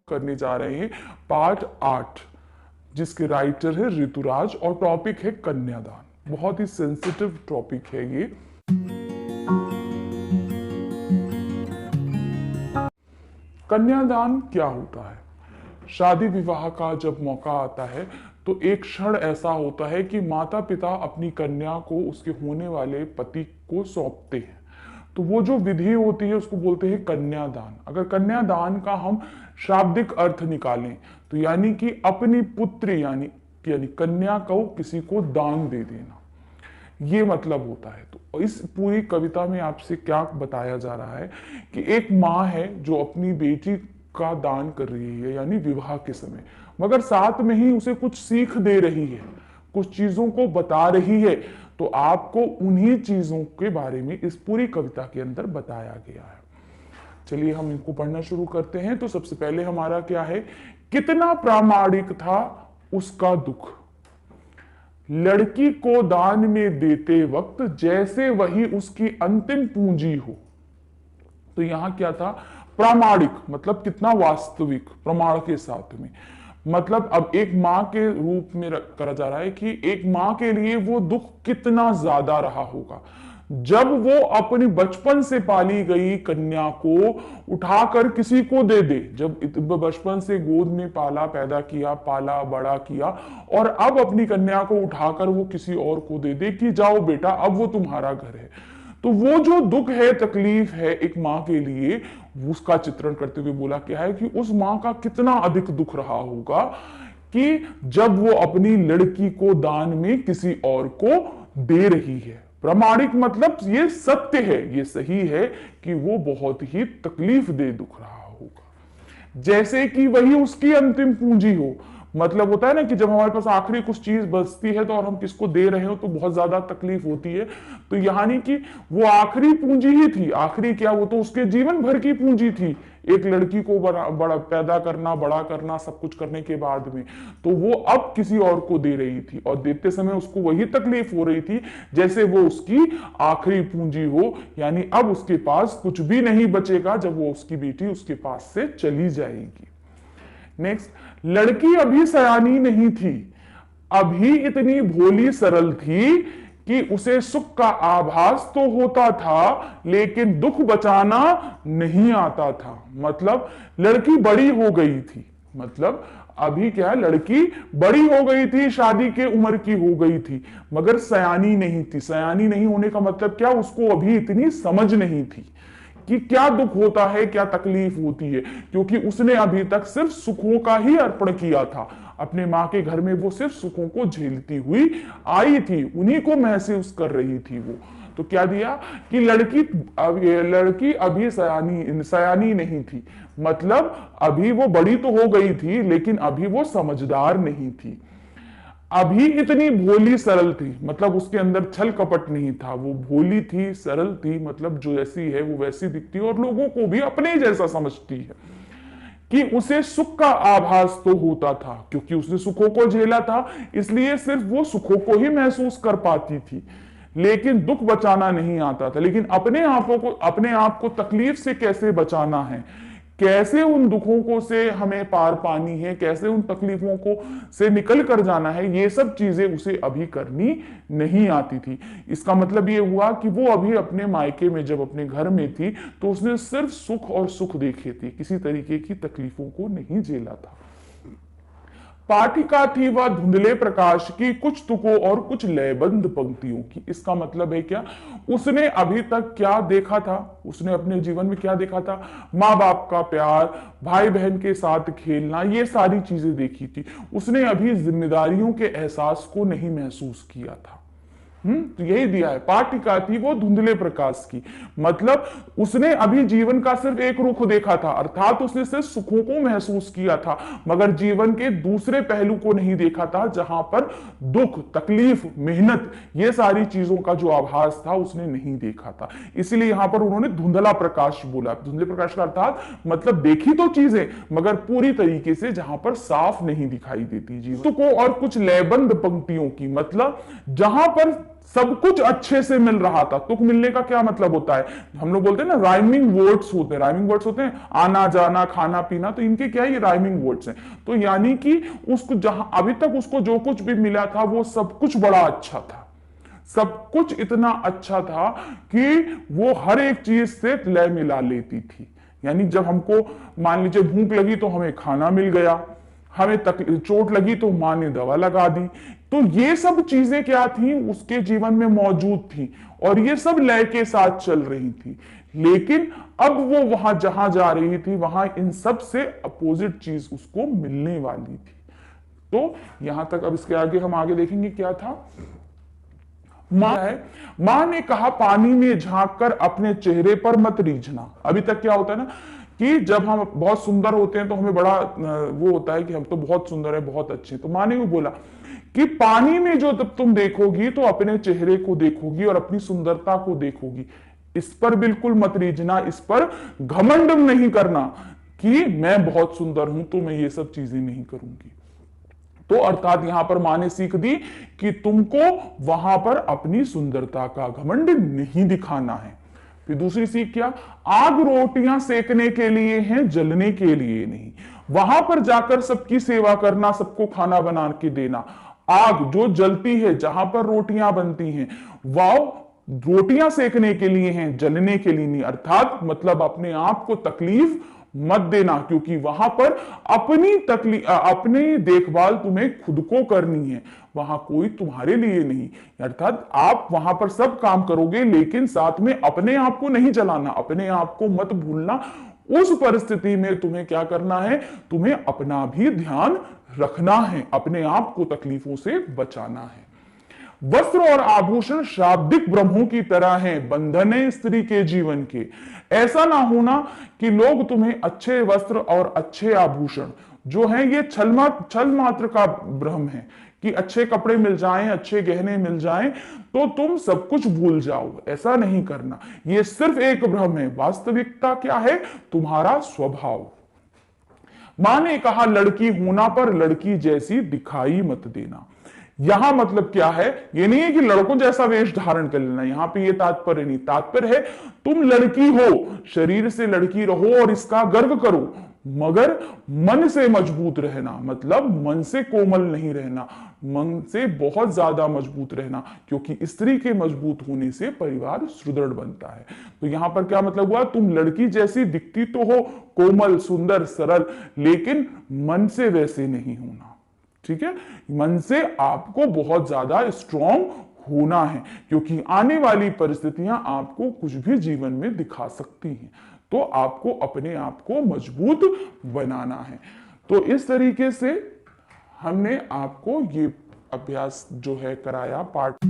करने जा रहे हैं पार्ट 8, जिसके राइटर है ऋतुराज और टॉपिक है कन्यादान। बहुत ही सेंसिटिव टॉपिक है ये। कन्यादान क्या होता है? शादी विवाह का जब मौका आता है तो एक क्षण ऐसा होता है कि माता पिता अपनी कन्या को उसके होने वाले पति को सौंपते हैं। तो वो जो विधि होती है उसको बोलते हैं कन्यादान। अगर कन्यादान का हम शाब्दिक अर्थ निकालें तो यानी कि अपनी पुत्री यानी कन्या को किसी को दान दे देना, ये मतलब होता है। तो इस पूरी कविता में आपसे क्या बताया जा रहा है कि एक माँ है जो अपनी बेटी का दान कर रही है यानी विवाह के समय, मगर साथ में ही उसे कुछ सीख दे रही है, कुछ चीजों को बता रही है। तो आपको उन्हीं चीजों के बारे में इस पूरी कविता के अंदर बताया गया है। चलिए हम इनको पढ़ना शुरू करते हैं। तो सबसे पहले हमारा क्या है, कितना प्रामाणिक था उसका दुख, लड़की को दान में देते वक्त जैसे वही उसकी अंतिम पूंजी हो। तो यहां क्या था, प्रामाणिक मतलब कितना वास्तविक, प्रमाण के साथ में। मतलब अब एक मां के रूप में करा जा रहा है कि एक मां के लिए वो दुख कितना ज्यादा रहा होगा जब वो अपनी बचपन से पाली गई कन्या को उठाकर किसी को दे दे। जब बचपन से गोद में पाला, पैदा किया, पाला, बड़ा किया, और अब अपनी कन्या को उठाकर वो किसी और को दे दे कि जाओ बेटा अब वो तुम्हारा घर है। तो वो जो दुख है, तकलीफ है एक मां के लिए, उसका चित्रण करते हुए बोला क्या है कि उस मां का कितना अधिक दुख रहा होगा कि जब वो अपनी लड़की को दान में किसी और को दे रही है। प्रामाणिक मतलब ये सत्य है, ये सही है कि वो बहुत ही तकलीफ दे दुख रहा होगा, जैसे कि वही उसकी अंतिम पूंजी हो। मतलब होता है ना कि जब हमारे पास आखिरी कुछ चीज बचती है तो और हम किसको दे रहे हो तो बहुत ज्यादा तकलीफ होती है। तो यानी कि वो आखिरी पूंजी ही थी। आखिरी क्या, वो तो उसके जीवन भर की पूंजी थी, एक लड़की को बड़ा पैदा करना, बड़ा करना, सब कुछ करने के बाद में। तो वो अब किसी और को दे रही थी और देते समय उसको वही तकलीफ हो रही थी जैसे वो उसकी आखिरी पूंजी हो, यानी अब उसके पास कुछ भी नहीं बचेगा जब वो उसकी बेटी उसके पास से चली जाएगी। नेक्स्ट, लड़की अभी सयानी नहीं थी, अभी इतनी भोली सरल थी कि उसे सुख का आभास तो होता था लेकिन दुख बचाना नहीं आता था। मतलब लड़की बड़ी हो गई थी, मतलब अभी क्या है, लड़की बड़ी हो गई थी, शादी के उम्र की हो गई थी, मगर सयानी नहीं थी। सयानी नहीं होने का मतलब क्या, उसको अभी इतनी समझ नहीं थी कि क्या दुख होता है, क्या तकलीफ होती है, क्योंकि उसने अभी तक सिर्फ सुखों का ही अर्पण किया था। अपने मां के घर में वो सिर्फ सुखों को झेलती हुई आई थी, उन्हीं को महसूस कर रही थी वो। तो क्या दिया कि लड़की अभी सयानी नहीं थी, मतलब अभी वो बड़ी तो हो गई थी लेकिन अभी वो समझदार नहीं थी। अभी इतनी भोली सरल थी, मतलब उसके अंदर छल कपट नहीं था, वो भोली थी, सरल थी, मतलब जो ऐसी है वो वैसी दिखती है और लोगों को भी अपने जैसा समझती है। कि उसे सुख का आभास तो होता था क्योंकि उसने सुखों को झेला था, इसलिए सिर्फ वो सुखों को ही महसूस कर पाती थी, लेकिन दुख बचाना नहीं आता था। लेकिन अपने आप को तकलीफ से कैसे बचाना है, कैसे उन दुखों को से हमें पार पानी है, कैसे उन तकलीफों को से निकल कर जाना है, ये सब चीजें उसे अभी करनी नहीं आती थी। इसका मतलब ये हुआ कि वो अभी अपने मायके में जब अपने घर में थी तो उसने सिर्फ सुख और सुख देखे थे, किसी तरीके की तकलीफों को नहीं झेला था। पाठिका थी वह धुंधले प्रकाश की, कुछ तुकों और कुछ लयबंद पंक्तियों की। इसका मतलब है क्या, उसने अभी तक क्या देखा था, उसने अपने जीवन में क्या देखा था, माँ बाप का प्यार, भाई बहन के साथ खेलना, ये सारी चीजें देखी थी। उसने अभी जिम्मेदारियों के एहसास को नहीं महसूस किया था। तो यही दिया है, पाठिका थी वो धुंधले प्रकाश की, मतलब उसने अभी जीवन का सिर्फ एक रुख देखा था, अर्थात उसने सिर्फ सुखों को महसूस किया था मगर जीवन के दूसरे पहलू को नहीं देखा था, जहां पर दुख, तकलीफ, मेहनत, ये सारी चीजों का जो आभास था उसने नहीं देखा था। इसलिए यहां पर उन्होंने धुंधला प्रकाश बोला। धुंधले प्रकाश का अर्थात मतलब देखी तो चीजें मगर पूरी तरीके से जहां पर साफ नहीं दिखाई देती जीवन को, और कुछ लयबंद पंक्तियों की, मतलब जहां पर सब कुछ अच्छे से मिल रहा था। तुक मिलने का क्या मतलब होता है, हम लोग बोलते हैं ना राइमिंग वर्ड्स होते हैं, राइमिंग वर्ड्स होते हैं आना जाना खाना पीना, तो इनके क्या ये राइमिंग वर्ड्स हैं। तो यानी कि उसको जहां अभी तक उसको जो कुछ भी मिला था वो सब कुछ बड़ा अच्छा था, सब कुछ इतना अच्छा था कि वो हर एक चीज से लय मिला लेती थी। यानी जब हमको मान लीजिए भूख लगी तो हमें खाना मिल गया, हमें चोट लगी तो मां ने दवा लगा दी। तो ये सब चीजें क्या थी उसके जीवन में मौजूद थी और ये सब लय के साथ चल रही थी। लेकिन अब वो वहां जहां जा रही थी वहां इन सब से अपोजिट चीज उसको मिलने वाली थी। तो यहां तक, अब इसके आगे हम आगे देखेंगे क्या था। मां ने कहा पानी में झांक कर अपने चेहरे पर मत रीझना। अभी तक क्या होता है ना कि जब हम बहुत सुंदर होते हैं तो हमें बड़ा वो होता है कि हम तो बहुत सुंदर है, बहुत अच्छे। तो मां ने वो बोला कि पानी में जो जब तुम देखोगी तो अपने चेहरे को देखोगी और अपनी सुंदरता को देखोगी, इस पर बिल्कुल मत रीझना, इस पर घमंड नहीं करना कि मैं बहुत सुंदर हूं तो मैं ये सब चीजें नहीं करूंगी। तो अर्थात यहां पर मां ने सीख दी कि तुमको वहां पर अपनी सुंदरता का घमंड नहीं दिखाना है। फिर दूसरी सीख क्या, आग रोटियां सेकने के लिए है, जलने के लिए नहीं। वहां पर जाकर सबकी सेवा करना, सबको खाना बना के देना। आग जो जलती है, जहां पर रोटियां बनती हैं, वह रोटियां सेकने के लिए हैं, जलने के लिए नहीं। अर्थात मतलब अपने आप को तकलीफ मत देना, क्योंकि वहां पर अपनी तकलीफ अपनी देखभाल तुम्हें खुद को करनी है, वहां कोई तुम्हारे लिए नहीं। अर्थात आप वहां पर सब काम करोगे लेकिन साथ में अपने आप को नहीं जलाना, अपने आप को मत भूलना। उस परिस्थिति में तुम्हें क्या करना है, तुम्हें अपना भी ध्यान रखना है, अपने आप को तकलीफों से बचाना है। वस्त्र और आभूषण शाब्दिक ब्रह्मों की तरह हैं, बंधन है स्त्री के जीवन के। ऐसा ना होना कि लोग तुम्हें अच्छे वस्त्र और अच्छे आभूषण जो हैं ये छल मात्र का भ्रम है कि अच्छे कपड़े मिल जाएं, अच्छे गहने मिल जाएं तो तुम सब कुछ भूल जाओ। ऐसा नहीं करना, ये सिर्फ एक भ्रम है। वास्तविकता क्या है, तुम्हारा स्वभाव। मां ने कहा लड़की होना पर लड़की जैसी दिखाई मत देना। यहां मतलब क्या है, ये नहीं है कि लड़कों जैसा वेश धारण कर लेना, यहां पे ये तात्पर्य नहीं। तात्पर्य है तुम लड़की हो, शरीर से लड़की रहो और इसका गर्व करो, मगर मन से मजबूत रहना, मतलब मन से कोमल नहीं रहना, मन से बहुत ज्यादा मजबूत रहना, क्योंकि स्त्री के मजबूत होने से परिवार सुदृढ़ बनता है। तो यहां पर क्या मतलब हुआ, तुम लड़की जैसी दिखती तो हो, कोमल सुंदर सरल, लेकिन मन से वैसे नहीं होना। ठीक है, मन से आपको बहुत ज्यादा स्ट्रॉन्ग होना है, क्योंकि आने वाली परिस्थितियां आपको कुछ भी जीवन में दिखा सकती हैं। तो आपको अपने आप को मजबूत बनाना है। तो इस तरीके से हमने आपको ये अभ्यास जो है कराया पाठ।